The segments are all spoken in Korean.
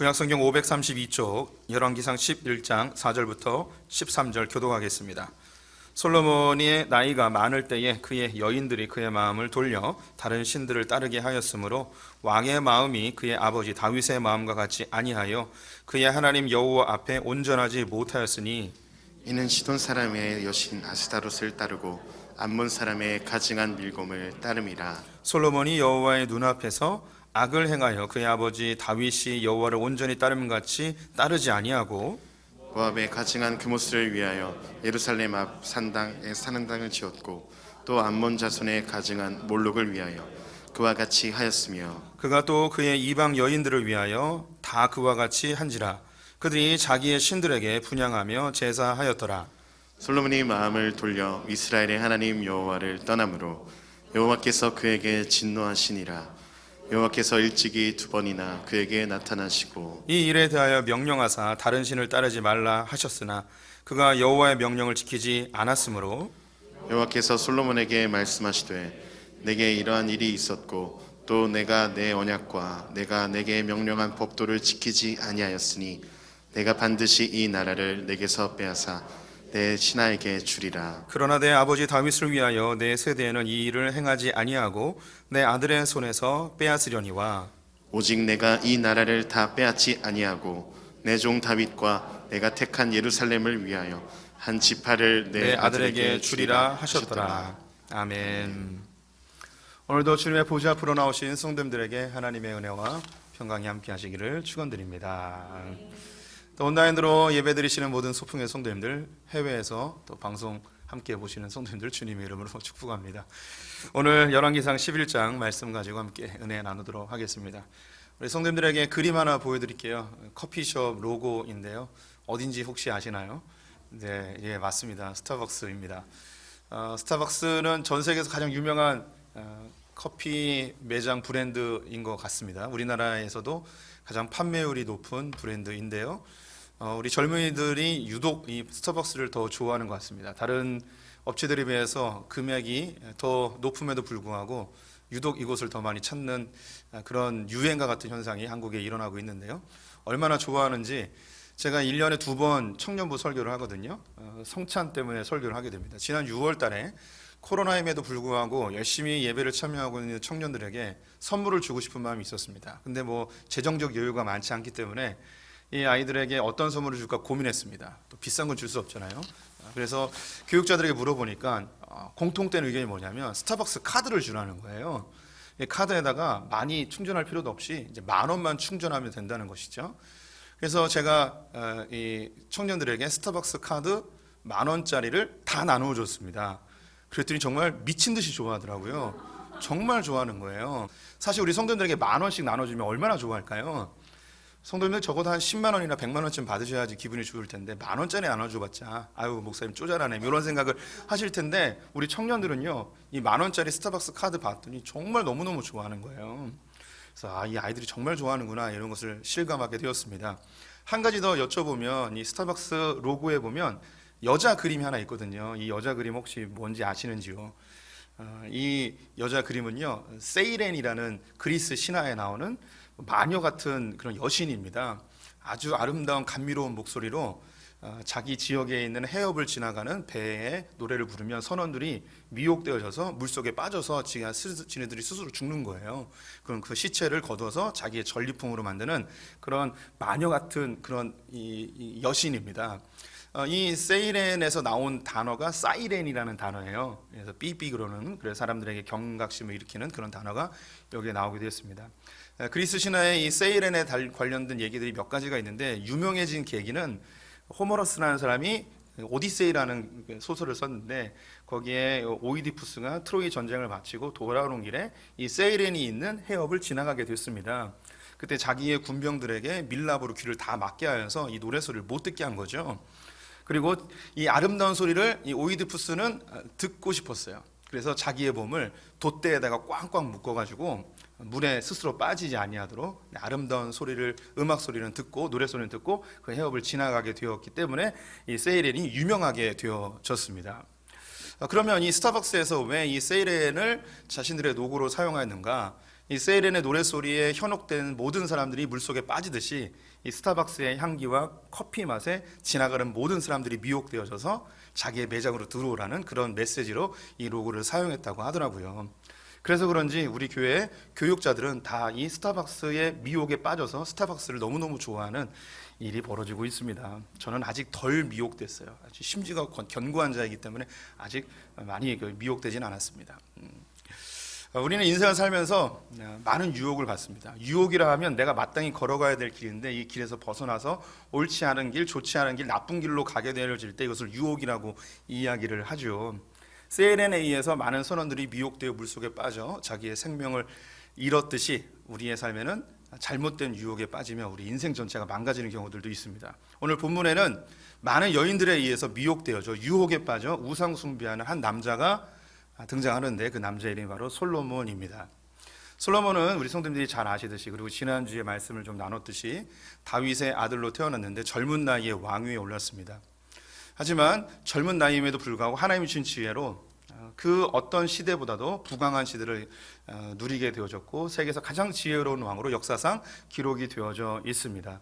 구약성경 532쪽 열왕기상 11장 4절부터 13절 교독하겠습니다. 솔로몬의 나이가 많을 때에 그의 여인들이 그의 마음을 돌려 다른 신들을 따르게 하였으므로 왕의 마음이 그의 아버지 다윗의 마음과 같이 아니하여 그의 하나님 여호와 앞에 온전하지 못하였으니 이는 시돈 사람의 여신 아스타롯을 따르고 암몬 사람의 가증한 밀곰을 따름이라. 솔로몬이 여호와의 눈앞에서 악을 행하여 그의 아버지 다윗이 여호와를 온전히 따름같이 따르지 아니하고 모압의 가증한 그모스를 위하여 예루살렘 앞 산당에 산당을 지었고 또 암몬 자손의 가증한 몰록을 위하여 그와 같이 하였으며 그가 또 그의 이방 여인들을 위하여 다 그와 같이 한지라. 그들이 자기의 신들에게 분향하며 제사하였더라. 솔로몬이 마음을 돌려 이스라엘의 하나님 여호와를 떠나므로 여호와께서 그에게 진노하시니라. 여호와께서 일찍이 두 번이나 그에게 나타나시고 이 일에 대하여 명령하사 다른 신을 따르지 말라 하셨으나 그가 여호와의 명령을 지키지 않았으므로 여호와께서 솔로몬에게 말씀하시되 내게 이러한 일이 있었고 또 내가 내 언약과 내가 내게 명령한 법도를 지키지 아니하였으니 내가 반드시 이 나라를 내게서 빼앗아 내 신하에게 주리라. 그러나 내 아버지 다윗을 위하여 내 세대에는 이 일을 행하지 아니하고 내 아들의 손에서 빼앗으려니와 오직 내가 이 나라를 다 빼앗지 아니하고 내 종 다윗과 내가 택한 예루살렘을 위하여 한 지파를 내 아들에게 주리라 하셨더라. 아멘. 오늘도 주님의 보좌 앞으로 나오신 성도님들에게 하나님의 은혜와 평강이 함께 하시기를 축원드립니다. 또 온라인으로 예배드리시는 모든 소풍의 성도님들, 해외에서 또 방송 함께 보시는 성도님들 주님의 이름으로 축복합니다. 오늘 열왕기상 11장 말씀 가지고 함께 은혜 나누도록 하겠습니다. 우리 성도님들에게 그림 하나 보여드릴게요. 커피숍 로고인데요. 어딘지 혹시 아시나요? 네, 예, 맞습니다. 스타벅스입니다. 스타벅스는 전 세계에서 가장 유명한 커피 매장 브랜드인 것 같습니다. 우리나라에서도 가장 판매율이 높은 브랜드인데요. 우리 젊은이들이 유독 이 스타벅스를 더 좋아하는 것 같습니다. 다른 업체들에 비해서 금액이 더 높음에도 불구하고 유독 이곳을 더 많이 찾는 그런 유행과 같은 현상이 한국에 일어나고 있는데요. 얼마나 좋아하는지 제가 1년에 2번 청년부 설교를 하거든요. 성찬 때문에 설교를 하게 됩니다. 지난 6월 달에 코로나임에도 불구하고 열심히 예배를 참여하고 있는 청년들에게 선물을 주고 싶은 마음이 있었습니다. 근데 뭐 재정적 여유가 많지 않기 때문에 이 아이들에게 어떤 선물을 줄까 고민했습니다. 또 비싼 건 줄 수 없잖아요. 그래서 교육자들에게 물어보니까 공통된 의견이 뭐냐면 스타벅스 카드를 주라는 거예요. 이 카드에다가 많이 충전할 필요도 없이 이제 10,000원만 충전하면 된다는 것이죠. 그래서 제가 이 청년들에게 스타벅스 카드 10,000원짜리를 다 나누어 줬습니다. 그랬더니 정말 미친 듯이 좋아하더라고요. 정말 좋아하는 거예요. 사실 우리 성도님들에게 10,000원씩 나눠주면 얼마나 좋아할까요? 성도님들 적어도 한 10만 원이나 100만 원쯤 받으셔야지 기분이 좋을 텐데 10,000원짜리 나눠줘봤자 아유 목사님 쪼잘하네 이런 생각을 하실 텐데 우리 청년들은요 이 10,000원짜리 스타벅스 카드 봤더니 정말 너무너무 좋아하는 거예요. 그래서 이 아이들이 정말 좋아하는구나 이런 것을 실감하게 되었습니다. 한 가지 더 여쭤보면 이 스타벅스 로고에 보면 여자 그림이 하나 있거든요. 이 여자 그림 혹시 뭔지 아시는지요? 이 여자 그림은요 세이렌이라는 그리스 신화에 나오는 마녀 같은 그런 여신입니다. 아주 아름다운 감미로운 목소리로 자기 지역에 있는 해협을 지나가는 배에 노래를 부르면 선원들이 미혹되어져서 물속에 빠져서 지네들이 스스로 죽는 거예요. 그럼 그 시체를 거둬서 자기의 전리품으로 만드는 그런 마녀 같은 그런 이 여신입니다. 이 세이렌에서 나온 단어가 사이렌이라는 단어예요. 그래서 삐삐 그러는 그래서 사람들에게 경각심을 일으키는 그런 단어가 여기에 나오게 되었습니다. 그리스 신화의 이 세이렌에 관련된 얘기들이 몇 가지가 있는데 유명해진 계기는 호머러스라는 사람이 오디세이라는 소설을 썼는데 거기에 오이디푸스가 트로이 전쟁을 마치고 돌아오는 길에 이 세이렌이 있는 해협을 지나가게 됐습니다. 그때 자기의 군병들에게 밀랍으로 귀를 다 막게 하여서 이 노래소리를 못 듣게 한 거죠. 그리고 이 아름다운 소리를 이 오이디푸스는 듣고 싶었어요. 그래서 자기의 몸을 돛대에다가 꽝꽝 묶어가지고 물에 스스로 빠지지 아니하도록 아름다운 소리를 음악 소리는 듣고 노래 소리는 듣고 그 해협을 지나가게 되었기 때문에 이 세이렌이 유명하게 되어졌습니다. 그러면 이 스타벅스에서 왜 이 세이렌을 자신들의 로고로 사용하였는가? 이 세이렌의 노랫소리에 현혹된 모든 사람들이 물속에 빠지듯이 이 스타벅스의 향기와 커피 맛에 지나가는 모든 사람들이 미혹되어져서 자기의 매장으로 들어오라는 그런 메시지로 이 로고를 사용했다고 하더라고요. 그래서 그런지 우리 교회 교육자들은 다 이 스타벅스의 미혹에 빠져서 스타벅스를 너무너무 좋아하는 일이 벌어지고 있습니다. 저는 아직 덜 미혹됐어요. 아직 심지가 견고한 자이기 때문에 아직 많이 미혹되진 않았습니다. 우리는 인생을 살면서 많은 유혹을 받습니다. 유혹이라 하면 내가 마땅히 걸어가야 될 길인데 이 길에서 벗어나서 옳지 않은 길, 좋지 않은 길, 나쁜 길로 가게 되어질 때 이것을 유혹이라고 이야기를 하죠. 세이렌에 의해서 많은 선원들이 미혹되어 물속에 빠져 자기의 생명을 잃었듯이 우리의 삶에는 잘못된 유혹에 빠지며 우리 인생 전체가 망가지는 경우들도 있습니다. 오늘 본문에는 많은 여인들에 의해서 미혹되어져 유혹에 빠져 우상 숭배하는 한 남자가 등장하는데 그 남자의 이름이 바로 솔로몬입니다. 솔로몬은 우리 성도님들이 잘 아시듯이 그리고 지난주에 말씀을 좀 나눴듯이 다윗의 아들로 태어났는데 젊은 나이에 왕위에 올랐습니다. 하지만 젊은 나이임에도 불구하고 하나님이 주신 지혜로 그 어떤 시대보다도 부강한 시대를 누리게 되어졌고 세계에서 가장 지혜로운 왕으로 역사상 기록이 되어져 있습니다.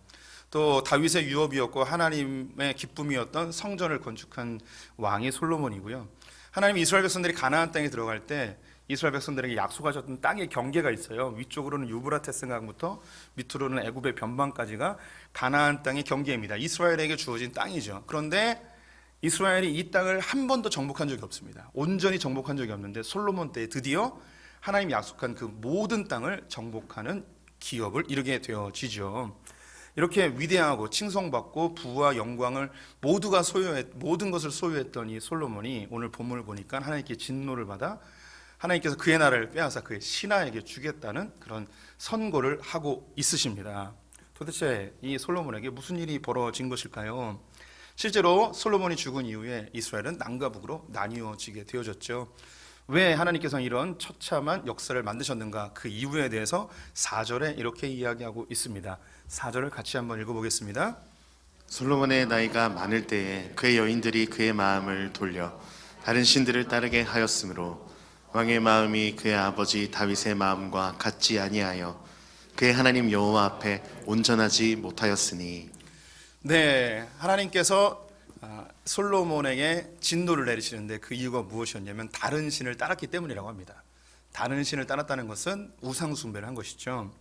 또 다윗의 유업이었고 하나님의 기쁨이었던 성전을 건축한 왕이 솔로몬이고요. 하나님 이스라엘 백성들이 가나안 땅에 들어갈 때 이스라엘 백성들에게 약속하셨던 땅의 경계가 있어요. 위쪽으로는 유브라테스 강부터 밑으로는 애굽의 변방까지가 가나안 땅의 경계입니다. 이스라엘에게 주어진 땅이죠. 그런데 이스라엘이 이 땅을 한 번도 정복한 적이 없습니다. 온전히 정복한 적이 없는데 솔로몬 때 드디어 하나님이 약속한 그 모든 땅을 정복하는 기업을 이루게 되어지죠. 이렇게 위대하고 칭송받고 부와 영광을 모든 것을 소유했던 이 솔로몬이 오늘 본문을 보니까 하나님께 진노를 받아 하나님께서 그의 나라를 빼앗아 그의 신하에게 주겠다는 그런 선고를 하고 있으십니다. 도대체 이 솔로몬에게 무슨 일이 벌어진 것일까요? 실제로 솔로몬이 죽은 이후에 이스라엘은 남과 북으로 나뉘어지게 되어졌죠. 왜 하나님께서 이런 처참한 역사를 만드셨는가? 그 이유에 대해서 4절에 이렇게 이야기하고 있습니다. 4절을 같이 한번 읽어보겠습니다. 솔로몬의 나이가 많을 때에 그의 여인들이 그의 마음을 돌려 다른 신들을 따르게 하였으므로 왕의 마음이 그의 아버지 다윗의 마음과 같지 아니하여 그의 하나님 여호와 앞에 온전하지 못하였으니. 네, 하나님께서 솔로몬에게 진노를 내리시는데 그 이유가 무엇이었냐면 다른 신을 따랐기 때문이라고 합니다. 다른 신을 따랐다는 것은 우상 숭배를 한 것이죠.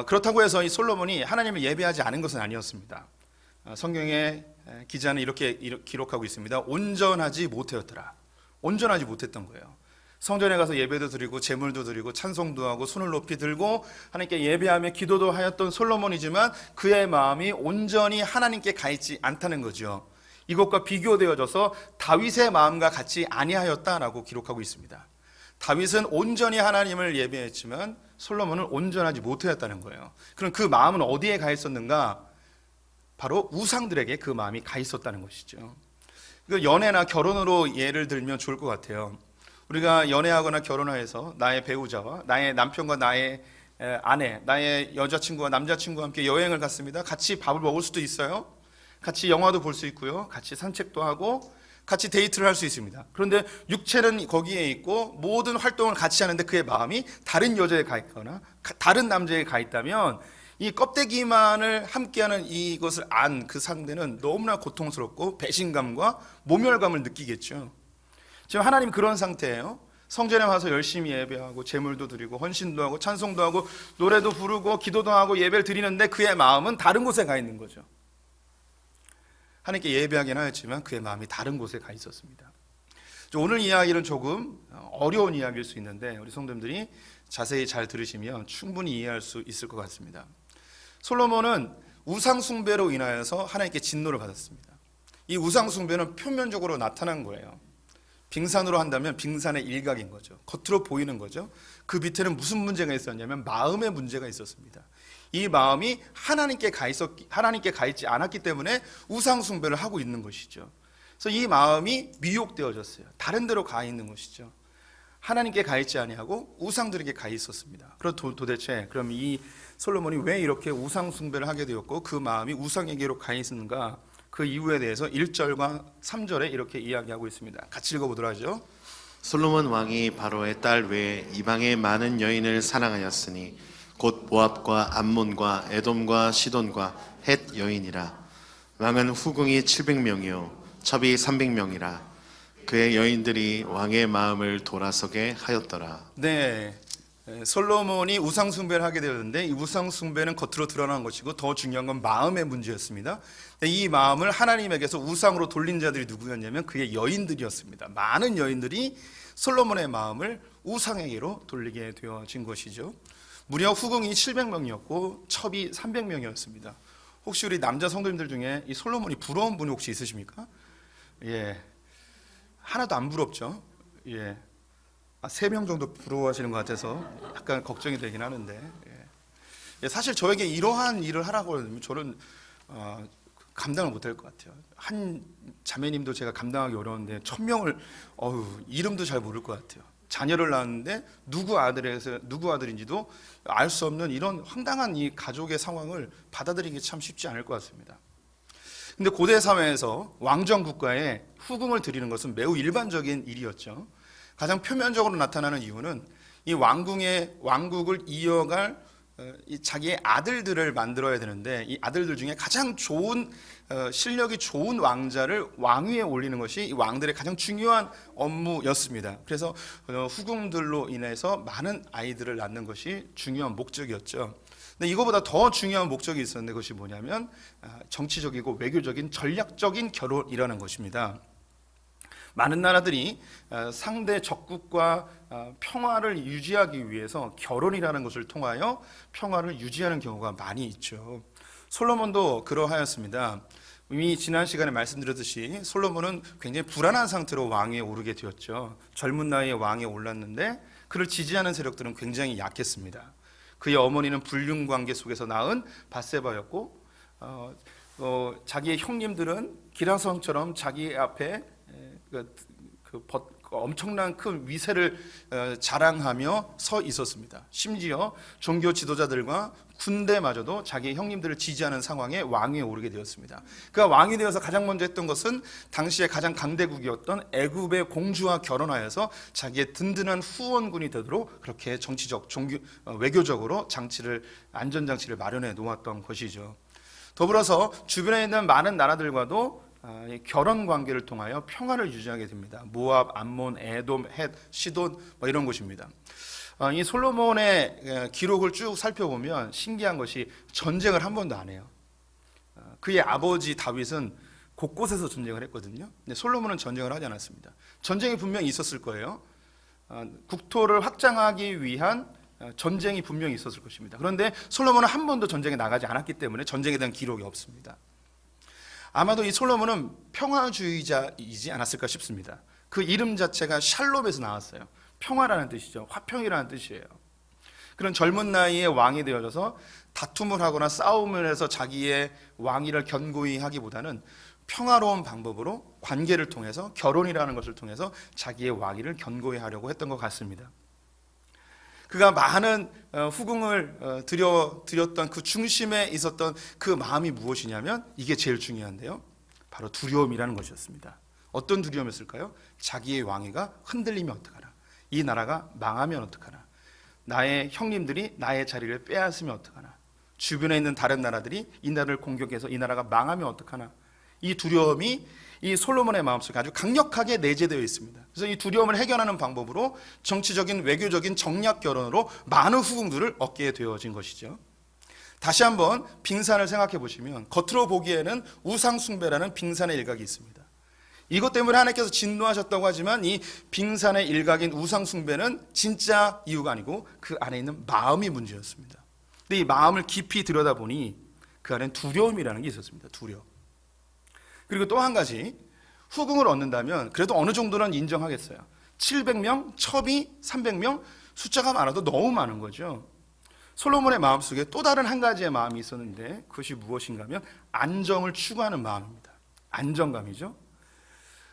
그렇다고 해서 이 솔로몬이 하나님을 예배하지 않은 것은 아니었습니다. 성경의 기자는 이렇게 기록하고 있습니다. 온전하지 못하였더라. 온전하지 못했던 거예요. 성전에 가서 예배도 드리고 제물도 드리고 찬송도 하고 손을 높이 들고 하나님께 예배하며 기도도 하였던 솔로몬이지만 그의 마음이 온전히 하나님께 가 있지 않다는 거죠. 이것과 비교되어져서 다윗의 마음과 같이 아니하였다라고 기록하고 있습니다. 다윗은 온전히 하나님을 예배했지만 솔로몬은 온전하지 못하였다는 거예요. 그럼 그 마음은 어디에 가 있었는가? 바로 우상들에게 그 마음이 가 있었다는 것이죠. 연애나 결혼으로 예를 들면 좋을 것 같아요. 우리가 연애하거나 결혼해서 나의 배우자와 나의 남편과 나의 아내, 나의 여자친구와 남자친구와 함께 여행을 갔습니다. 같이 밥을 먹을 수도 있어요. 같이 영화도 볼 수 있고요. 같이 산책도 하고 같이 데이트를 할 수 있습니다. 그런데 육체는 거기에 있고 모든 활동을 같이 하는데 그의 마음이 다른 여자에 가 있거나 다른 남자에 가 있다면 이 껍데기만을 함께하는 이것을 안 그 상대는 너무나 고통스럽고 배신감과 모멸감을 느끼겠죠. 지금 하나님 그런 상태예요. 성전에 와서 열심히 예배하고 제물도 드리고 헌신도 하고 찬송도 하고 노래도 부르고 기도도 하고 예배를 드리는데 그의 마음은 다른 곳에 가 있는 거죠. 하나님께 예배하긴 하였지만 그의 마음이 다른 곳에 가 있었습니다. 오늘 이야기는 조금 어려운 이야기일 수 있는데 우리 성도님들이 자세히 잘 들으시면 충분히 이해할 수 있을 것 같습니다. 솔로몬은 우상 숭배로 인하여서 하나님께 진노를 받았습니다. 이 우상 숭배는 표면적으로 나타난 거예요. 빙산으로 한다면 빙산의 일각인 거죠. 겉으로 보이는 거죠. 그 밑에는 무슨 문제가 있었냐면 마음의 문제가 있었습니다. 이 마음이 하나님께 가 있지 않았기 때문에 우상 숭배를 하고 있는 것이죠. 그래서 이 마음이 미혹되어졌어요. 다른 데로 가 있는 것이죠. 하나님께 가 있지 아니하고 우상들에게 가 있었습니다. 그럼 도대체 그럼 이 솔로몬이 왜 이렇게 우상 숭배를 하게 되었고 그 마음이 우상에게로 가 있는가? 그 이유에 대해서 1절과 3절에 이렇게 이야기하고 있습니다. 같이 읽어보도록 하죠. 솔로몬 왕이 바로의 딸 외에 이방의 많은 여인을 사랑하였으니 곧 모압과 암몬과 에돔과 시돈과 헷 여인이라. 왕은 후궁이 700명이요 첩이 300명이라. 그의 여인들이 왕의 마음을 돌아서게 하였더라. 네, 솔로몬이 우상 숭배를 하게 되었는데 이 우상 숭배는 겉으로 드러난 것이고 더 중요한 건 마음의 문제였습니다. 이 마음을 하나님에게서 우상으로 돌린 자들이 누구였냐면 그의 여인들이었습니다. 많은 여인들이 솔로몬의 마음을 우상에게로 돌리게 되어진 것이죠. 무려 후궁이 700명이었고 첩이 300명이었습니다. 혹시 우리 남자 성도님들 중에 이 솔로몬이 부러운 분이 혹시 있으십니까? 예, 하나도 안 부럽죠. 예. 3명 정도 부러워하시는 것 같아서 약간 걱정이 되긴 하는데, 사실 저에게 이러한 일을 하라고 하면 저는 감당을 못할 것 같아요. 한 자매님도 제가 감당하기 어려운데 1000명을 이름도 잘 모를 것 같아요. 자녀를 낳았는데 누구 아들인지도 알 수 없는 이런 황당한 이 가족의 상황을 받아들이기 참 쉽지 않을 것 같습니다. 근데 고대 사회에서 왕정 국가에 후궁을 드리는 것은 매우 일반적인 일이었죠. 가장 표면적으로 나타나는 이유는 이 왕국을 이어갈 자기의 아들들을 만들어야 되는데 이 아들들 중에 가장 좋은 실력이 좋은 왕자를 왕위에 올리는 것이 이 왕들의 가장 중요한 업무였습니다. 그래서 후궁들로 인해서 많은 아이들을 낳는 것이 중요한 목적이었죠. 근데 이거보다 더 중요한 목적이 있었는데 그것이 뭐냐면 정치적이고 외교적인 전략적인 결혼이라는 것입니다. 많은 나라들이 상대 적국과 평화를 유지하기 위해서 결혼이라는 것을 통하여 평화를 유지하는 경우가 많이 있죠. 솔로몬도 그러하였습니다. 이미 지난 시간에 말씀드렸듯이 솔로몬은 굉장히 불안한 상태로 왕위에 오르게 되었죠. 젊은 나이에 왕위에 올랐는데 그를 지지하는 세력들은 굉장히 약했습니다. 그의 어머니는 불륜 관계 속에서 낳은 밧세바였고 자기의 형님들은 기라성처럼 자기 앞에 엄청난 큰 위세를 자랑하며 서 있었습니다. 심지어 종교 지도자들과 군대마저도 자기의 형님들을 지지하는 상황에 왕위에 오르게 되었습니다. 그가 왕이 되어서 가장 먼저 했던 것은 당시에 가장 강대국이었던 애굽의 공주와 결혼하여서 자기의 든든한 후원군이 되도록 그렇게 정치적, 외교적으로 안전장치를 마련해 놓았던 것이죠. 더불어서 주변에 있는 많은 나라들과도 결혼 관계를 통하여 평화를 유지하게 됩니다. 모압, 암몬, 에돔, 헷, 시돈 이런 곳입니다. 이 솔로몬의 기록을 쭉 살펴보면 신기한 것이 전쟁을 한 번도 안 해요. 그의 아버지 다윗은 곳곳에서 전쟁을 했거든요. 근데 솔로몬은 전쟁을 하지 않았습니다. 전쟁이 분명히 있었을 거예요. 국토를 확장하기 위한 전쟁이 분명히 있었을 것입니다. 그런데 솔로몬은 한 번도 전쟁에 나가지 않았기 때문에 전쟁에 대한 기록이 없습니다. 아마도 이 솔로몬은 평화주의자이지 않았을까 싶습니다. 그 이름 자체가 샬롬에서 나왔어요. 평화라는 뜻이죠. 화평이라는 뜻이에요. 그런 젊은 나이에 왕이 되어져서 다툼을 하거나 싸움을 해서 자기의 왕위를 견고히 하기보다는 평화로운 방법으로 관계를 통해서 결혼이라는 것을 통해서 자기의 왕위를 견고히 하려고 했던 것 같습니다. 그가 많은 후궁을 드렸던 그 중심에 있었던 그 마음이 무엇이냐면 이게 제일 중요한데요. 바로 두려움이라는 것이었습니다. 어떤 두려움이었을까요? 자기의 왕위가 흔들리면 어떡하나? 이 나라가 망하면 어떡하나? 나의 형님들이 나의 자리를 빼앗으면 어떡하나? 주변에 있는 다른 나라들이 이 나라를 공격해서 이 나라가 망하면 어떡하나? 이 두려움이 이 솔로몬의 마음속에 아주 강력하게 내재되어 있습니다. 그래서 이 두려움을 해결하는 방법으로 정치적인 외교적인 정략 결혼으로 많은 후궁들을 얻게 되어진 것이죠. 다시 한번 빙산을 생각해 보시면 겉으로 보기에는 우상 숭배라는 빙산의 일각이 있습니다. 이것 때문에 하나님께서 진노하셨다고 하지만 이 빙산의 일각인 우상 숭배는 진짜 이유가 아니고 그 안에 있는 마음이 문제였습니다. 근데 이 마음을 깊이 들여다보니 그 안에 두려움이라는 게 있었습니다. 두려움. 그리고 또 한 가지, 후궁을 얻는다면 그래도 어느 정도는 인정하겠어요. 700명, 첩이 300명, 숫자가 많아도 너무 많은 거죠. 솔로몬의 마음속에 또 다른 한 가지의 마음이 있었는데 그것이 무엇인가 하면 안정을 추구하는 마음입니다. 안정감이죠.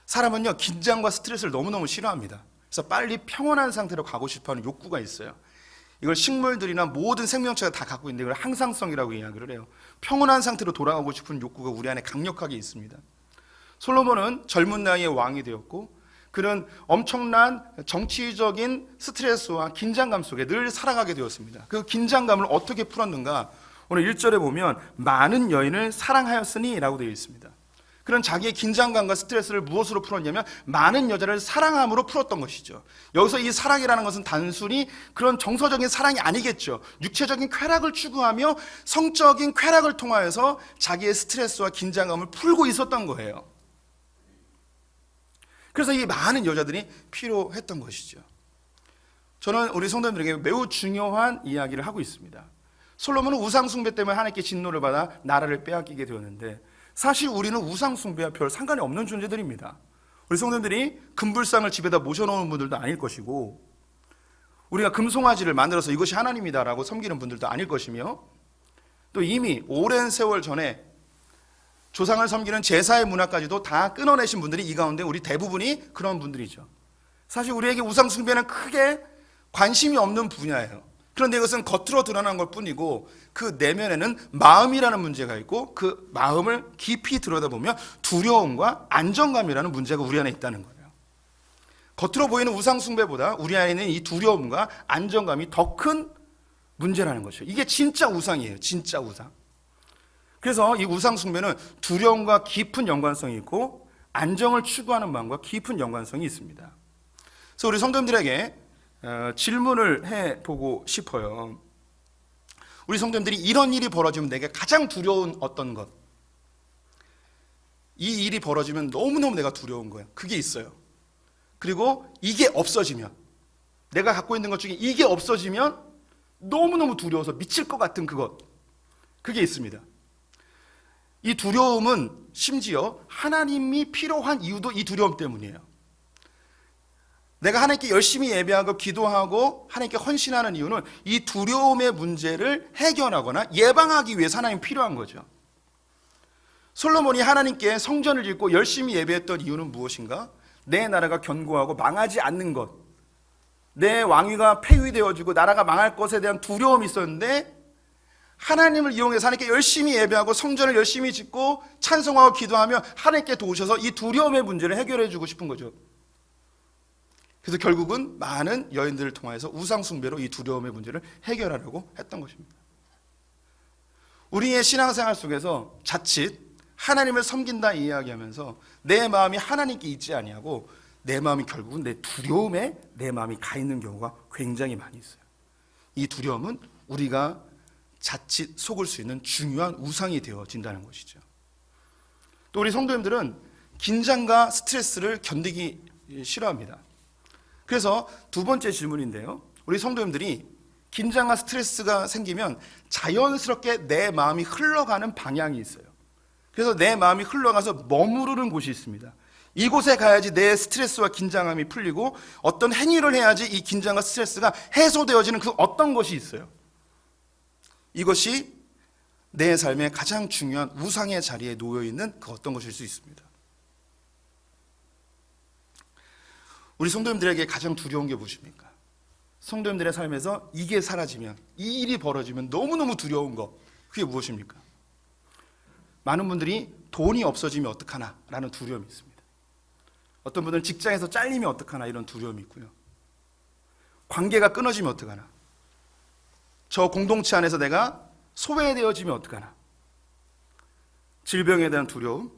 사람은요, 긴장과 스트레스를 너무너무 싫어합니다. 그래서 빨리 평온한 상태로 가고 싶어하는 욕구가 있어요. 이걸 식물들이나 모든 생명체가 다 갖고 있는데 이걸 항상성이라고 이야기를 해요. 평온한 상태로 돌아가고 싶은 욕구가 우리 안에 강력하게 있습니다. 솔로몬은 젊은 나이에 왕이 되었고 그런 엄청난 정치적인 스트레스와 긴장감 속에 늘 살아가게 되었습니다. 그 긴장감을 어떻게 풀었는가? 오늘 1절에 보면 많은 여인을 사랑하였으니 라고 되어 있습니다. 그런 자기의 긴장감과 스트레스를 무엇으로 풀었냐면 많은 여자를 사랑함으로 풀었던 것이죠. 여기서 이 사랑이라는 것은 단순히 그런 정서적인 사랑이 아니겠죠. 육체적인 쾌락을 추구하며 성적인 쾌락을 통하여서 자기의 스트레스와 긴장감을 풀고 있었던 거예요. 그래서 이 많은 여자들이 필요했던 것이죠. 저는 우리 성도님들에게 매우 중요한 이야기를 하고 있습니다. 솔로몬은 우상숭배 때문에 하나님께 진노를 받아 나라를 빼앗기게 되었는데 사실 우리는 우상숭배와 별 상관이 없는 존재들입니다. 우리 성도님들이 금불상을 집에다 모셔놓은 분들도 아닐 것이고 우리가 금송아지를 만들어서 이것이 하나님이다라고 섬기는 분들도 아닐 것이며 또 이미 오랜 세월 전에 조상을 섬기는 제사의 문화까지도 다 끊어내신 분들이 이 가운데 우리 대부분이 그런 분들이죠. 사실 우리에게 우상숭배는 크게 관심이 없는 분야예요. 그런데 이것은 겉으로 드러난 것 뿐이고 그 내면에는 마음이라는 문제가 있고 그 마음을 깊이 들여다보면 두려움과 안정감이라는 문제가 우리 안에 있다는 거예요. 겉으로 보이는 우상숭배보다 우리 안에 있는 이 두려움과 안정감이 더 큰 문제라는 거죠. 이게 진짜 우상이에요. 진짜 우상. 그래서 이 우상숭배는 두려움과 깊은 연관성이 있고 안정을 추구하는 마음과 깊은 연관성이 있습니다. 그래서 우리 성도님들에게 질문을 해보고 싶어요. 우리 성도님들이 이런 일이 벌어지면 내게 가장 두려운 어떤 것, 이 일이 벌어지면 너무너무 내가 두려운 거예요. 그게 있어요. 그리고 이게 없어지면, 내가 갖고 있는 것 중에 이게 없어지면 너무너무 두려워서 미칠 것 같은 그게 있습니다. 이 두려움은 심지어 하나님이 필요한 이유도 이 두려움 때문이에요. 내가 하나님께 열심히 예배하고 기도하고 하나님께 헌신하는 이유는 이 두려움의 문제를 해결하거나 예방하기 위해서 하나님이 필요한 거죠. 솔로몬이 하나님께 성전을 짓고 열심히 예배했던 이유는 무엇인가? 내 나라가 견고하고 망하지 않는 것, 내 왕위가 폐위되어지고 나라가 망할 것에 대한 두려움이 있었는데 하나님을 이용해서 하나님께 열심히 예배하고 성전을 열심히 짓고 찬송하고 기도하며 하나님께 도우셔서 이 두려움의 문제를 해결해 주고 싶은 거죠. 그래서 결국은 많은 여인들을 통해서 우상숭배로 이 두려움의 문제를 해결하려고 했던 것입니다. 우리의 신앙생활 속에서 자칫 하나님을 섬긴다 이야기하면서 내 마음이 하나님께 있지 아니하고 내 마음이 결국은 내 두려움에 내 마음이 가 있는 경우가 굉장히 많이 있어요. 이 두려움은 우리가 자칫 속을 수 있는 중요한 우상이 되어진다는 것이죠. 또 우리 성도님들은 긴장과 스트레스를 견디기 싫어합니다. 그래서 두 번째 질문인데요. 우리 성도님들이 긴장과 스트레스가 생기면 자연스럽게 내 마음이 흘러가는 방향이 있어요. 그래서 내 마음이 흘러가서 머무르는 곳이 있습니다. 이곳에 가야지 내 스트레스와 긴장감이 풀리고 어떤 행위를 해야지 이 긴장과 스트레스가 해소되어지는 그 어떤 것이 있어요. 이것이 내 삶의 가장 중요한 우상의 자리에 놓여 있는 그 어떤 것일 수 있습니다. 우리 성도님들에게 가장 두려운 게 무엇입니까? 성도님들의 삶에서 이게 사라지면, 이 일이 벌어지면 너무너무 두려운 것, 그게 무엇입니까? 많은 분들이 돈이 없어지면 어떡하나 라는 두려움이 있습니다. 어떤 분들은 직장에서 잘리면 어떡하나 이런 두려움이 있고요. 관계가 끊어지면 어떡하나, 저 공동체 안에서 내가 소외되어지면 어떡하나, 질병에 대한 두려움,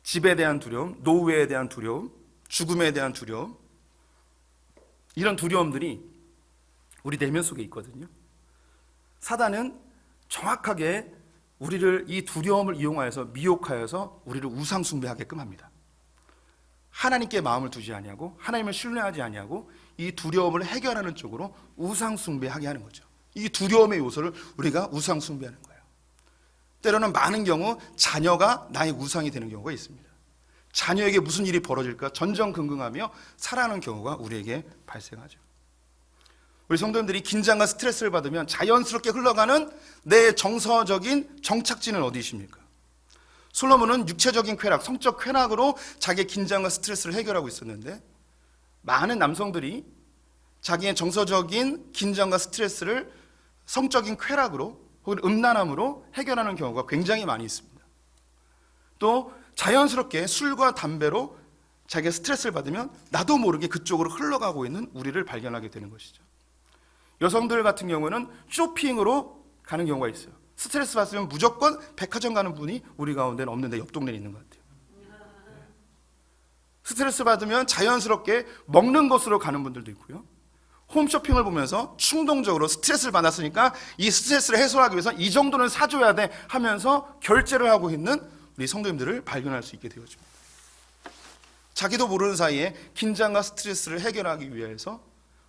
집에 대한 두려움, 노후에 대한 두려움, 죽음에 대한 두려움, 이런 두려움들이 우리 내면 속에 있거든요. 사단은 정확하게 우리를 이 두려움을 이용하여서 미혹하여서 우리를 우상 숭배하게끔 합니다. 하나님께 마음을 두지 아니하고 하나님을 신뢰하지 아니하고 이 두려움을 해결하는 쪽으로 우상 숭배하게 하는 거죠. 이 두려움의 요소를 우리가 우상 숭배하는 거예요. 때로는 많은 경우 자녀가 나의 우상이 되는 경우가 있습니다. 자녀에게 무슨 일이 벌어질까 전전긍긍하며 살아가는 경우가 우리에게 발생하죠. 우리 성도님들이 긴장과 스트레스를 받으면 자연스럽게 흘러가는 내 정서적인 정착지는 어디십니까? 솔로몬은 육체적인 쾌락, 성적 쾌락으로 자기의 긴장과 스트레스를 해결하고 있었는데 많은 남성들이 자기의 정서적인 긴장과 스트레스를 성적인 쾌락으로 혹은 음란함으로 해결하는 경우가 굉장히 많이 있습니다. 또 자연스럽게 술과 담배로 자기가 스트레스를 받으면 나도 모르게 그쪽으로 흘러가고 있는 우리를 발견하게 되는 것이죠. 여성들 같은 경우는 쇼핑으로 가는 경우가 있어요. 스트레스 받으면 무조건 백화점 가는 분이 우리 가운데는 없는데 옆 동네에 있는 것 같아요. 스트레스 받으면 자연스럽게 먹는 곳으로 가는 분들도 있고요. 홈쇼핑을 보면서 충동적으로 스트레스를 받았으니까 이 스트레스를 해소하기 위해서 이 정도는 사줘야 돼 하면서 결제를 하고 있는 우리 성도님들을 발견할 수 있게 되어집니다. 자기도 모르는 사이에 긴장과 스트레스를 해결하기 위해서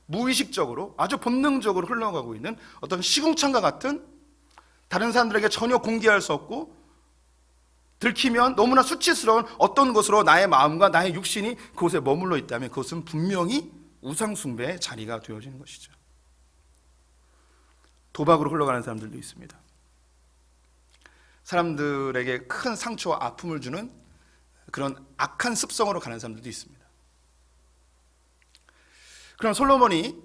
무의식적으로 아주 본능적으로 흘러가고 있는 어떤 시궁창과 같은, 다른 사람들에게 전혀 공개할 수 없고 들키면 너무나 수치스러운 어떤 것으로 나의 마음과 나의 육신이 그곳에 머물러 있다면 그것은 분명히 우상숭배의 자리가 되어지는 것이죠. 도박으로 흘러가는 사람들도 있습니다. 사람들에게 큰 상처와 아픔을 주는 그런 악한 습성으로 가는 사람들도 있습니다. 그럼 솔로몬이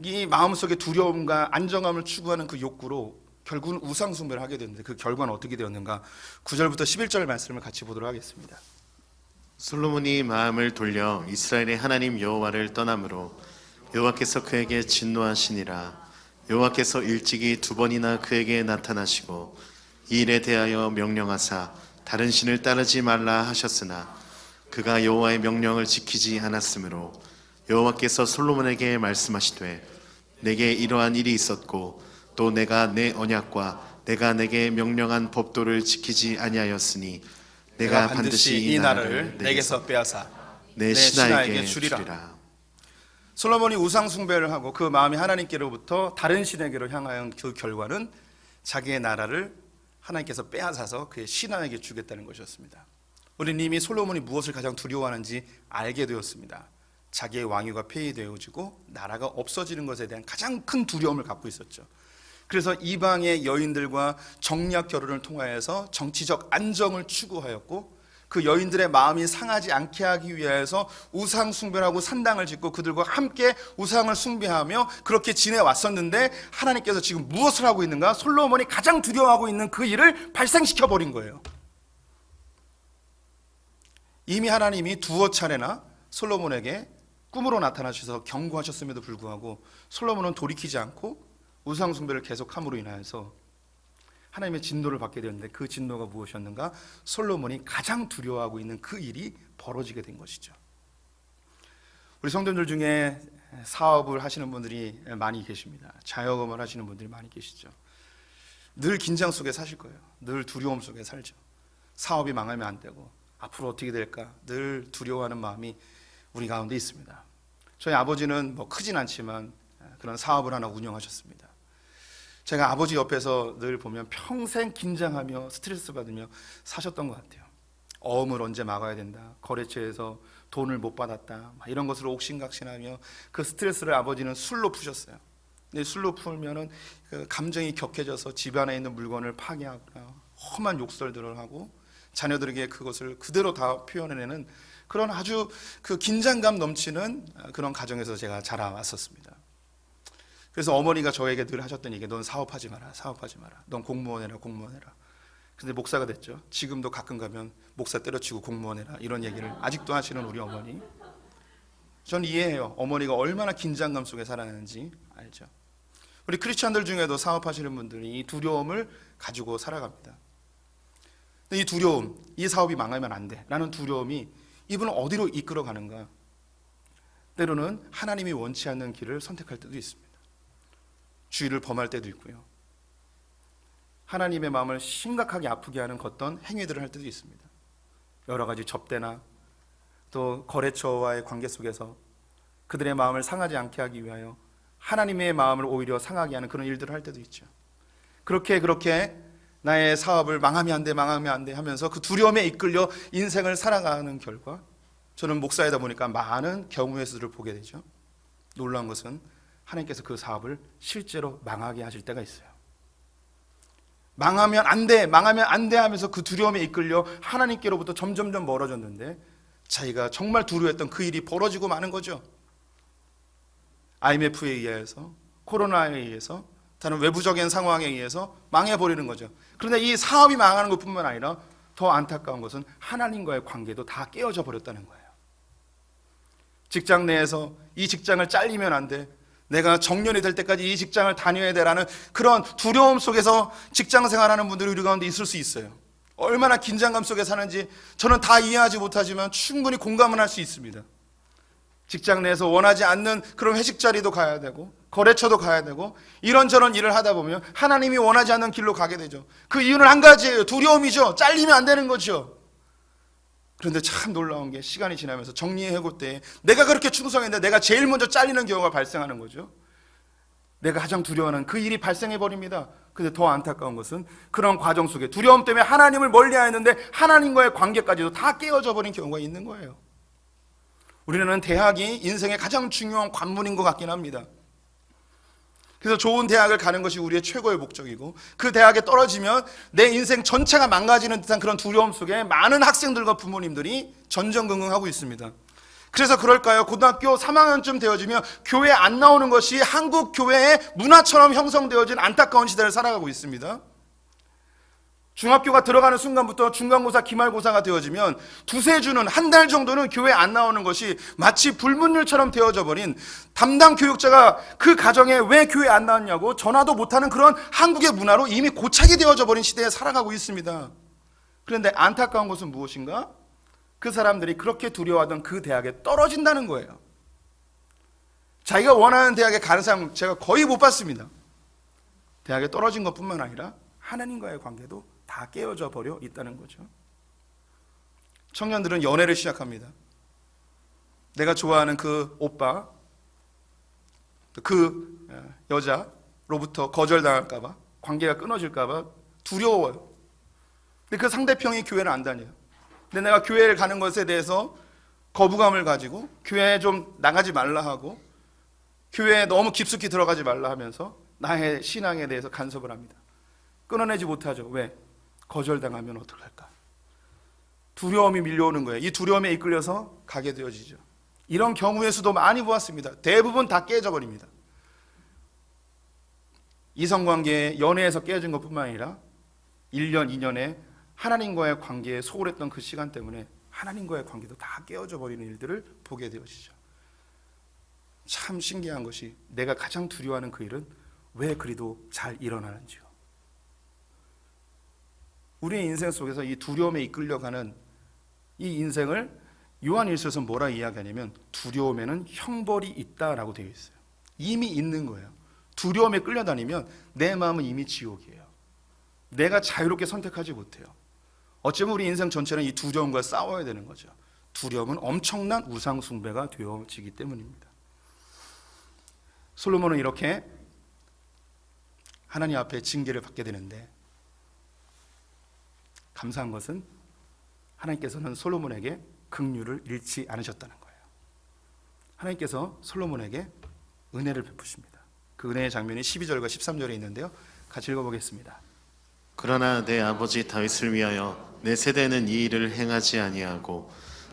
이 마음속의 두려움과 안정감을 추구하는 그 욕구로 결국은 우상숭배를 하게 되는데 그 결과는 어떻게 되었는가? 9절부터 11절 말씀을 같이 보도록 하겠습니다. 솔로몬이 마음을 돌려 이스라엘의 하나님 여호와를 떠남으로 여호와께서 그에게 진노하시니라. 여호와께서 일찍이 2번이나 그에게 나타나시고 이 일에 대하여 명령하사 다른 신을 따르지 말라 하셨으나 그가 여호와의 명령을 지키지 않았으므로 여호와께서 솔로몬에게 말씀하시되 내게 이러한 일이 있었고 또 내가 내 언약과 내가 내게 명령한 법도를 지키지 아니하였으니 내가 반드시 이 나라를 내게서 빼앗아 내 신하에게 주리라. 솔로몬이 우상 숭배를 하고 그 마음이 하나님께로부터 다른 신에게로 향하여 그 결과는 자기의 나라를 하나님께서 빼앗아서 그의 신하에게 주겠다는 것이었습니다. 우리는 이미 솔로몬이 무엇을 가장 두려워하는지 알게 되었습니다. 자기의 왕위가 폐위되어지고 나라가 없어지는 것에 대한 가장 큰 두려움을 갖고 있었죠. 그래서 이방의 여인들과 정략 결혼을 통하여서 정치적 안정을 추구하였고 그 여인들의 마음이 상하지 않게 하기 위해서 우상 숭배를 하고 산당을 짓고 그들과 함께 우상을 숭배하며 그렇게 지내왔었는데 하나님께서 지금 무엇을 하고 있는가? 솔로몬이 가장 두려워하고 있는 그 일을 발생시켜 버린 거예요. 이미 하나님이 2차례나 솔로몬에게 꿈으로 나타나셔서 경고하셨음에도 불구하고 솔로몬은 돌이키지 않고 우상 숭배를 계속함으로 인하여서 하나님의 진노를 받게 되었는데 그 진노가 무엇이었는가? 솔로몬이 가장 두려워하고 있는 그 일이 벌어지게 된 것이죠. 우리 성도들 중에 사업을 하시는 분들이 많이 계십니다. 자영업을 하시는 분들이 많이 계시죠. 늘 긴장 속에 사실 거예요. 늘 두려움 속에 살죠. 사업이 망하면 안 되고 앞으로 어떻게 될까 늘 두려워하는 마음이 우리 가운데 있습니다. 저희 아버지는 뭐 크진 않지만 그런 사업을 하나 운영하셨습니다. 제가 아버지 옆에서 늘 보면 평생 긴장하며 스트레스 받으며 사셨던 것 같아요. 어음을 언제 막아야 된다, 거래처에서 돈을 못 받았다, 이런 것으로 옥신각신하며 그 스트레스를 아버지는 술로 푸셨어요. 근데 술로 풀면은 감정이 격해져서 집안에 있는 물건을 파괴하거나 험한 욕설들을 하고 자녀들에게 그것을 그대로 다 표현해내는 그런 아주 그 긴장감 넘치는 그런 가정에서 제가 자라왔었습니다. 그래서 어머니가 저에게 늘 하셨던 얘기, 넌 사업하지 마라, 사업하지 마라. 넌 공무원 해라, 공무원 해라. 근데 목사가 됐죠. 지금도 가끔 가면 목사 때려치고 공무원 해라 이런 얘기를 아직도 하시는 우리 어머니. 전 이해해요. 어머니가 얼마나 긴장감 속에 살아가는지 알죠. 우리 크리스찬들 중에도 사업하시는 분들이 이 두려움을 가지고 살아갑니다. 근데 이 두려움, 이 사업이 망하면 안 돼 라는 두려움이 이분을 어디로 이끌어 가는가? 때로는 하나님이 원치 않는 길을 선택할 때도 있습니다. 주의를 범할 때도 있고요. 하나님의 마음을 심각하게 아프게 하는 어떤 행위들을 할 때도 있습니다. 여러 가지 접대나 또 거래처와의 관계 속에서 그들의 마음을 상하지 않게 하기 위하여 하나님의 마음을 오히려 상하게 하는 그런 일들을 할 때도 있죠. 그렇게 나의 사업을 망하면 안 돼 하면서 그 두려움에 이끌려 인생을 살아가는 결과 저는 목사이다 보니까 많은 경우의 수를 보게 되죠. 놀라운 것은 하나님께서 그 사업을 실제로 망하게 하실 때가 있어요. 망하면 안 돼 하면서 그 두려움에 이끌려 하나님께로부터 점점점 멀어졌는데 자기가 정말 두려워했던 그 일이 벌어지고 마는 거죠. IMF에 의해서, 코로나에 의해서, 다른 외부적인 상황에 의해서 망해버리는 거죠. 그런데 이 사업이 망하는 것뿐만 아니라 더 안타까운 것은 하나님과의 관계도 다 깨어져 버렸다는 거예요. 직장 내에서 이 직장을 잘리면 안 돼, 내가 정년이 될 때까지 이 직장을 다녀야 돼라는 그런 두려움 속에서 직장 생활하는 분들이 우리 가운데 있을 수 있어요. 얼마나 긴장감 속에 사는지 저는 다 이해하지 못하지만 충분히 공감은 할 수 있습니다. 직장 내에서 원하지 않는 그런 회식 자리도 가야 되고 거래처도 가야 되고 이런저런 일을 하다 보면 하나님이 원하지 않는 길로 가게 되죠. 그 이유는 한 가지예요. 두려움이죠. 잘리면 안 되는 거죠. 그런데 참 놀라운 게 시간이 지나면서 정리해고 때 내가 그렇게 충성했는데 내가 제일 먼저 잘리는 경우가 발생하는 거죠. 내가 가장 두려워하는 그 일이 발생해 버립니다. 근데 더 안타까운 것은 그런 과정 속에 두려움 때문에 하나님을 멀리하였는데 하나님과의 관계까지도 다 깨어져 버린 경우가 있는 거예요. 우리는 대학이 인생의 가장 중요한 관문인 것 같긴 합니다. 그래서 좋은 대학을 가는 것이 우리의 최고의 목적이고 그 대학에 떨어지면 내 인생 전체가 망가지는 듯한 그런 두려움 속에 많은 학생들과 부모님들이 전전긍긍하고 있습니다. 그래서 그럴까요? 고등학교 3학년쯤 되어지면 교회 안 나오는 것이 한국 교회의 문화처럼 형성되어진 안타까운 시대를 살아가고 있습니다. 중학교가 들어가는 순간부터 중간고사, 기말고사가 되어지면 두세 주는, 한 달 정도는 교회 안 나오는 것이 마치 불문율처럼 되어져 버린, 담당 교육자가 그 가정에 왜 교회 안 나왔냐고 전화도 못하는 그런 한국의 문화로 이미 고착이 되어져 버린 시대에 살아가고 있습니다. 그런데 안타까운 것은 무엇인가? 그 사람들이 그렇게 두려워하던 그 대학에 떨어진다는 거예요. 자기가 원하는 대학에 가는 사람 제가 거의 못 봤습니다. 대학에 떨어진 것뿐만 아니라 하나님과의 관계도 다 깨어져 버려 있다는 거죠. 청년들은 연애를 시작합니다. 내가 좋아하는 그 오빠, 그 여자로부터 거절당할까 봐, 관계가 끊어질까 봐 두려워요. 근데 그 상대편이 교회를 안 다녀요. 근데 내가 교회를 가는 것에 대해서 거부감을 가지고 교회에 좀 나가지 말라 하고 교회에 너무 깊숙이 들어가지 말라 하면서 나의 신앙에 대해서 간섭을 합니다. 끊어내지 못하죠. 왜? 거절당하면 어떡할까? 두려움이 밀려오는 거예요. 이 두려움에 이끌려서 가게 되어지죠. 이런 경우의 수도 많이 보았습니다. 대부분 다 깨져버립니다. 이성관계, 연애에서 깨진 것뿐만 아니라 1년, 2년에 하나님과의 관계에 소홀했던 그 시간 때문에 하나님과의 관계도 다 깨어져 버리는 일들을 보게 되어지죠. 참 신기한 것이 내가 가장 두려워하는 그 일은 왜 그리도 잘 일어나는지요. 우리의 인생 속에서 이 두려움에 이끌려가는 이 인생을 요한일서에서 뭐라 이야기하냐면 두려움에는 형벌이 있다라고 되어 있어요. 이미 있는 거예요. 두려움에 끌려다니면 내 마음은 이미 지옥이에요. 내가 자유롭게 선택하지 못해요. 어쩌면 우리 인생 전체는 이 두려움과 싸워야 되는 거죠. 두려움은 엄청난 우상 숭배가 되어지기 때문입니다. 솔로몬은 이렇게 하나님 앞에 징계를 받게 되는데 감사한 것은 하나님께서는 솔로몬에게 긍휼을 잃지 않으셨다는 거예요. 하나님께서 솔로몬에게 은혜를 베푸십니다. 그 은혜의 장면이 12절과 13절에 있는데요. 같이 읽어보겠습니다. 그러나 내 아버지 다윗을 위하여 내 세대는 이 일을 행하지 아니하고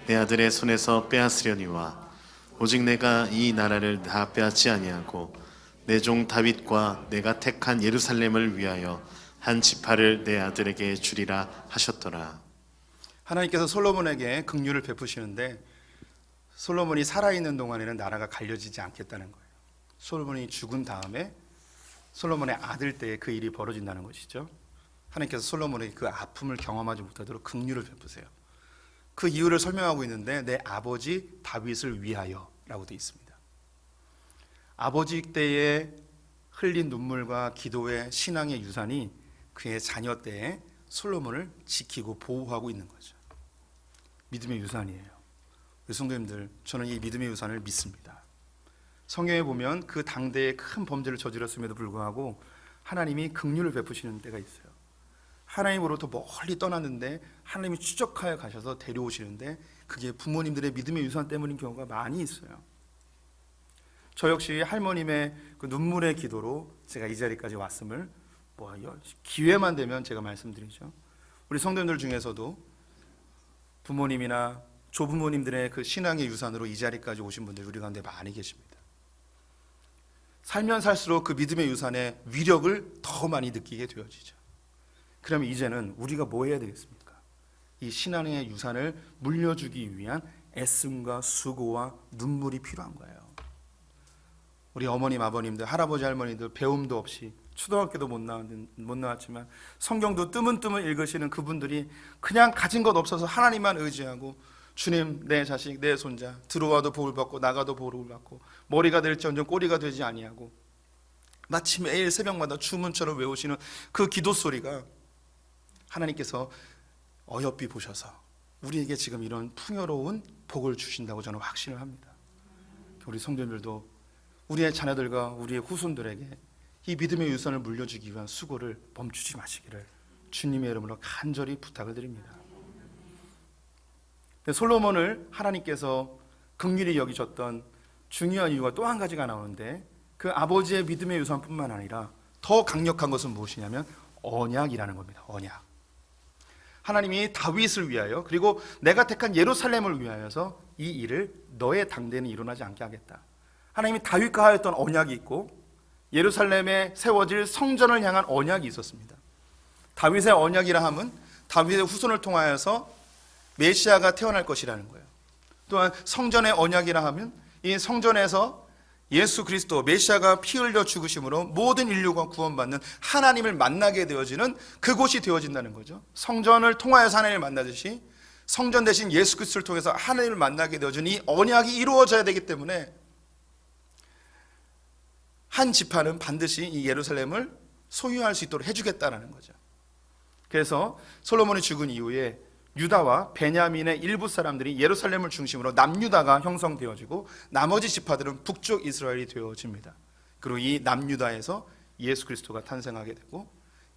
내 아들의 손에서 빼앗으려니와 오직 내가 이 나라를 다 빼앗지 아니하고 내 종 다윗과 내가 택한 예루살렘을 위하여 한 지파를 내 아들에게 주리라 하셨더라. 하나님께서 솔로몬에게 긍휼을 베푸시는데 솔로몬이 살아있는 동안에는 나라가 갈려지지 않겠다는 거예요. 솔로몬이 죽은 다음에 솔로몬의 아들 때에 그 일이 벌어진다는 것이죠. 하나님께서 솔로몬에게 그 아픔을 경험하지 못하도록 긍휼을 베푸세요. 그 이유를 설명하고 있는데 내 아버지 다윗을 위하여 라고 되어 있습니다. 아버지 때에 흘린 눈물과 기도의 신앙의 유산이 그의 자녀 때에 솔로몬을 지키고 보호하고 있는 거죠. 믿음의 유산이에요. 우리 성도님들, 저는 이 믿음의 유산을 믿습니다. 성경에 보면 그 당대에 큰 범죄를 저질렀음에도 불구하고 하나님이 긍휼을 베푸시는 때가 있어요. 하나님으로부터 멀리 떠났는데 하나님이 추적하여 가셔서 데려오시는데 그게 부모님들의 믿음의 유산 때문인 경우가 많이 있어요. 저 역시 할머님의 그 눈물의 기도로 제가 이 자리까지 왔음을 기회만 되면 제가 말씀드리죠. 우리 성도님들 중에서도 부모님이나 조부모님들의 그 신앙의 유산으로 이 자리까지 오신 분들 우리 가운데 많이 계십니다. 살면 살수록 그 믿음의 유산의 위력을 더 많이 느끼게 되어지죠. 그러면 이제는 우리가 뭐 해야 되겠습니까? 이 신앙의 유산을 물려주기 위한 애씀과 수고와 눈물이 필요한 거예요. 우리 어머님, 아버님들, 할아버지, 할머니들 배움도 없이 초등학교도 못 나왔지만 성경도 뜨문뜨문 읽으시는 그분들이 그냥 가진 것 없어서 하나님만 의지하고 주님, 내 자식, 내 손자 들어와도 복을 받고 나가도 복을 받고 머리가 될지언정 꼬리가 되지 아니하고 마치 매일 새벽마다 주문처럼 외우시는 그 기도 소리가 하나님께서 어여삐 보셔서 우리에게 지금 이런 풍요로운 복을 주신다고 저는 확신을 합니다. 우리 성도님들도 우리의 자녀들과 우리의 후손들에게 이 믿음의 유산을 물려주기 위한 수고를 멈추지 마시기를 주님의 이름으로 간절히 부탁을 드립니다. 솔로몬을 하나님께서 긍휼히 여기셨던 중요한 이유가 또 한 가지가 나오는데 그 아버지의 믿음의 유산뿐만 아니라 더 강력한 것은 무엇이냐면 언약이라는 겁니다. 언약. 하나님이 다윗을 위하여 그리고 내가 택한 예루살렘을 위하여서 이 일을 너의 당대는 일어나지 않게 하겠다. 하나님이 다윗과 하였던 언약이 있고 예루살렘에 세워질 성전을 향한 언약이 있었습니다. 다윗의 언약이라 함은 다윗의 후손을 통하여서 메시아가 태어날 것이라는 거예요. 또한 성전의 언약이라 하면 이 성전에서 예수 그리스도 메시아가 피 흘려 죽으심으로 모든 인류가 구원받는 하나님을 만나게 되어지는 그곳이 되어진다는 거죠. 성전을 통하여서 하나님을 만나듯이 성전 대신 예수 그리스도를 통해서 하나님을 만나게 되어지는 이 언약이 이루어져야 되기 때문에 한 지파는 반드시 이 예루살렘을 소유할 수 있도록 해주겠다는 거죠. 그래서 솔로몬이 죽은 이후에 유다와 베냐민의 일부 사람들이 예루살렘을 중심으로 남유다가 형성되어지고 나머지 지파들은 북쪽 이스라엘이 되어집니다. 그리고 이 남유다에서 예수 그리스도가 탄생하게 되고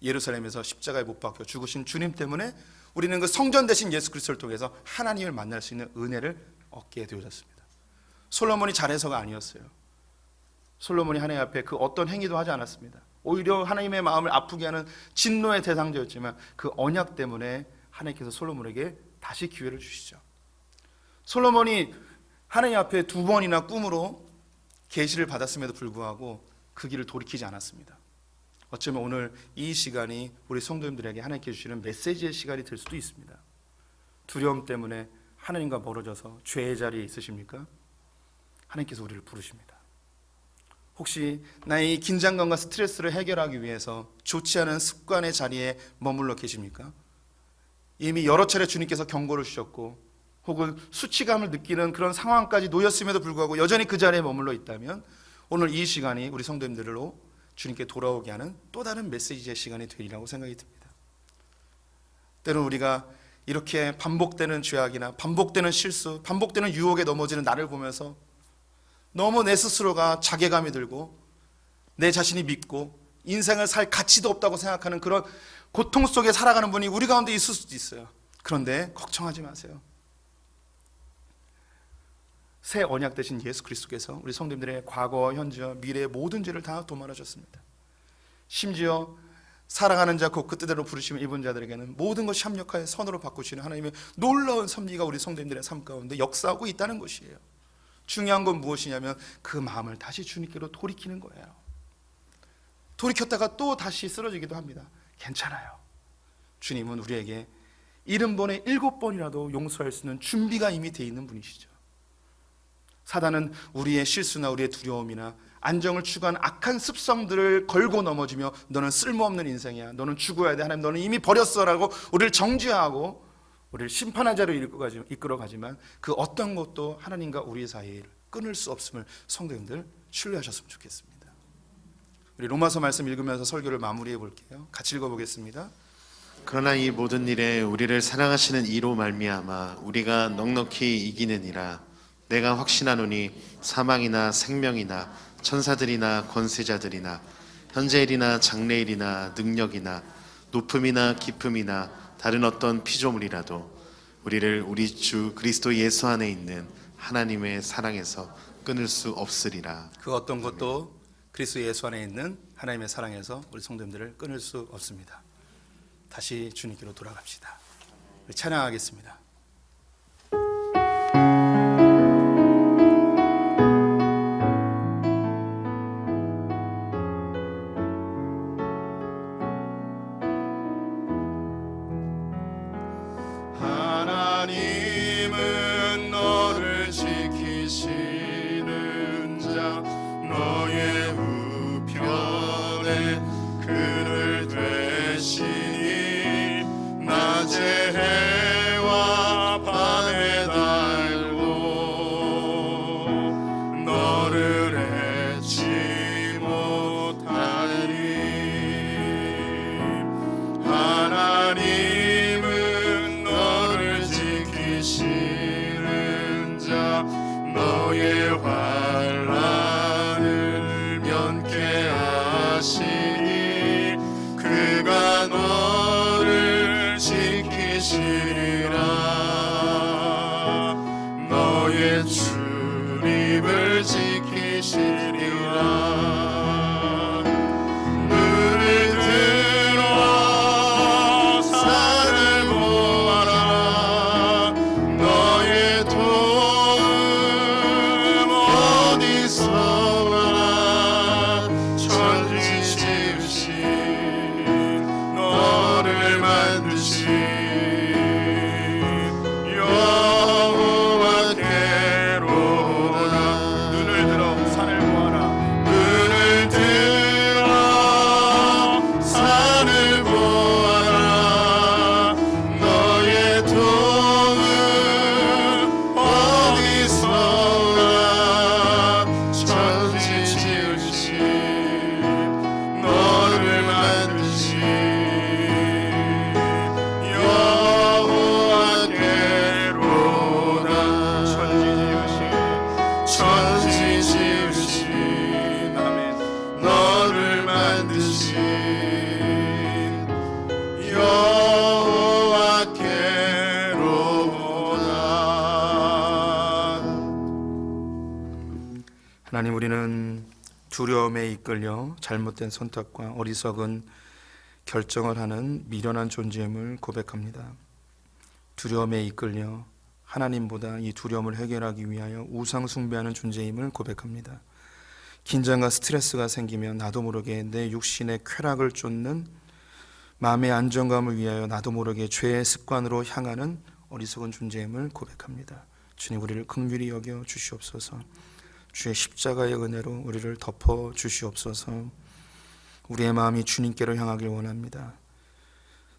예루살렘에서 십자가에 못 박혀 죽으신 주님 때문에 우리는 그 성전 대신 예수 그리스도를 통해서 하나님을 만날 수 있는 은혜를 얻게 되어졌습니다. 솔로몬이 잘해서가 아니었어요. 솔로몬이 하나님 앞에 그 어떤 행위도 하지 않았습니다. 오히려 하나님의 마음을 아프게 하는 진노의 대상자였지만 그 언약 때문에 하나님께서 솔로몬에게 다시 기회를 주시죠. 솔로몬이 하나님 앞에 2번이나 꿈으로 계시를 받았음에도 불구하고 그 길을 돌이키지 않았습니다. 어쩌면 오늘 이 시간이 우리 성도님들에게 하나님께 주시는 메시지의 시간이 될 수도 있습니다. 두려움 때문에 하나님과 멀어져서 죄의 자리에 있으십니까? 하나님께서 우리를 부르십니다. 혹시 나의 이 긴장감과 스트레스를 해결하기 위해서 좋지 않은 습관의 자리에 머물러 계십니까? 이미 여러 차례 주님께서 경고를 주셨고 혹은 수치감을 느끼는 그런 상황까지 놓였음에도 불구하고 여전히 그 자리에 머물러 있다면 오늘 이 시간이 우리 성도님들로 주님께 돌아오게 하는 또 다른 메시지의 시간이 되리라고 생각이 듭니다. 때론 우리가 이렇게 반복되는 죄악이나 반복되는 실수, 반복되는 유혹에 넘어지는 나를 보면서 너무 내 스스로가 자괴감이 들고 내 자신이 믿고 인생을 살 가치도 없다고 생각하는 그런 고통 속에 살아가는 분이 우리 가운데 있을 수도 있어요. 그런데 걱정하지 마세요. 새 언약 되신 예수 그리스도께서 우리 성도님들의 과거와 현재와 미래의 모든 죄를 다 도말하셨습니다. 심지어 사랑하는 자 곧 그 뜻대로 부르심을 입은 자들에게는 모든 것이 합력하여 선으로 바꾸시는 하나님의 놀라운 섭리가 우리 성도님들의 삶 가운데 역사하고 있다는 것이에요. 중요한 건 무엇이냐면 그 마음을 다시 주님께로 돌이키는 거예요. 돌이켰다가 또 다시 쓰러지기도 합니다. 괜찮아요. 주님은 우리에게 70번에 7번이라도 용서할 수 있는 준비가 이미 되어 있는 분이시죠. 사단은 우리의 실수나 우리의 두려움이나 안정을 추구한 악한 습성들을 걸고 넘어지며 너는 쓸모없는 인생이야, 너는 죽어야 돼, 하나님 너는 이미 버렸어라고 우리를 정죄하고 우리를 심판한 자로 이끌어가지만 그 어떤 것도 하나님과 우리 사이를 끊을 수 없음을 성도님들 신뢰하셨으면 좋겠습니다. 우리 로마서 말씀 읽으면서 설교를 마무리해 볼게요. 같이 읽어보겠습니다. 그러나 이 모든 일에 우리를 사랑하시는 이로 말미암아 우리가 넉넉히 이기느니라. 내가 확신하노니 사망이나 생명이나 천사들이나 권세자들이나 현재일이나 장래일이나 능력이나 높음이나 깊음이나 다른 어떤 피조물이라도 우리를 우리 주 그리스도 예수 안에 있는 하나님의 사랑에서 끊을 수 없으리라. 그 어떤 것도 그리스도 예수 안에 있는 하나님의 사랑에서 우리 성도님들을 끊을 수 없습니다. 다시 주님께로 돌아갑시다. 우리 찬양하겠습니다. 하나님은 너를 만드신 여호와께로다. 눈을 들어 산을 보아라. 눈을 들어 산을 보아라. 너의 도움은 어디서 오나. 천지 지으신 너를 만드신 여호와께로다. 천지 지으신 아멘. 너를 만드신 여호와께로다. 하나님, 우리는 두려움에 이끌려 잘못된 선택과 어리석은 결정을 하는 미련한 존재임을 고백합니다. 두려움에 이끌려 하나님보다 이 두려움을 해결하기 위하여 우상 숭배하는 존재임을 고백합니다. 긴장과 스트레스가 생기면 나도 모르게 내 육신의 쾌락을 쫓는 마음의 안정감을 위하여 나도 모르게 죄의 습관으로 향하는 어리석은 존재임을 고백합니다. 주님, 우리를 긍휼히 여겨 주시옵소서. 주의 십자가의 은혜로 우리를 덮어 주시옵소서. 우리의 마음이 주님께로 향하길 원합니다.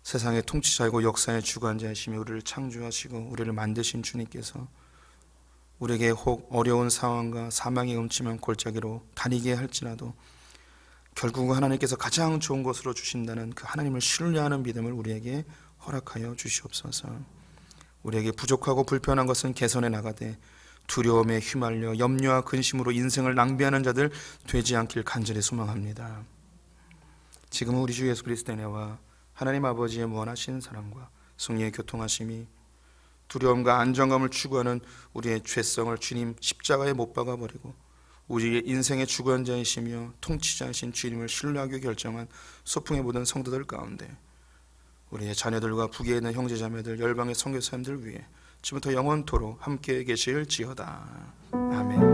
세상의 통치자이고 역사의 주관자이시며 우리를 창조하시고 우리를 만드신 주님께서 우리에게 혹 어려운 상황과 사망의 음침한 골짜기로 다니게 할지라도 결국은 하나님께서 가장 좋은 것으로 주신다는 그 하나님을 신뢰하는 믿음을 우리에게 허락하여 주시옵소서. 우리에게 부족하고 불편한 것은 개선해 나가되 두려움에 휘말려 염려와 근심으로 인생을 낭비하는 자들 되지 않길 간절히 소망합니다. 지금은 우리 주 예수 그리스도의 은혜와 하나님 아버지의 무한하신 사랑과 성령의 교통하심이 두려움과 안정감을 추구하는 우리의 죄성을 주님 십자가에 못 박아버리고 우리의 인생의 주관자이시며 통치자이신 주님을 신뢰하기 결정한 소풍의 모든 성도들 가운데 우리의 자녀들과 북에 있는 형제자매들 열방의 선교사님들 위해 지금부터 영원토록 함께 계실지어다. 아멘.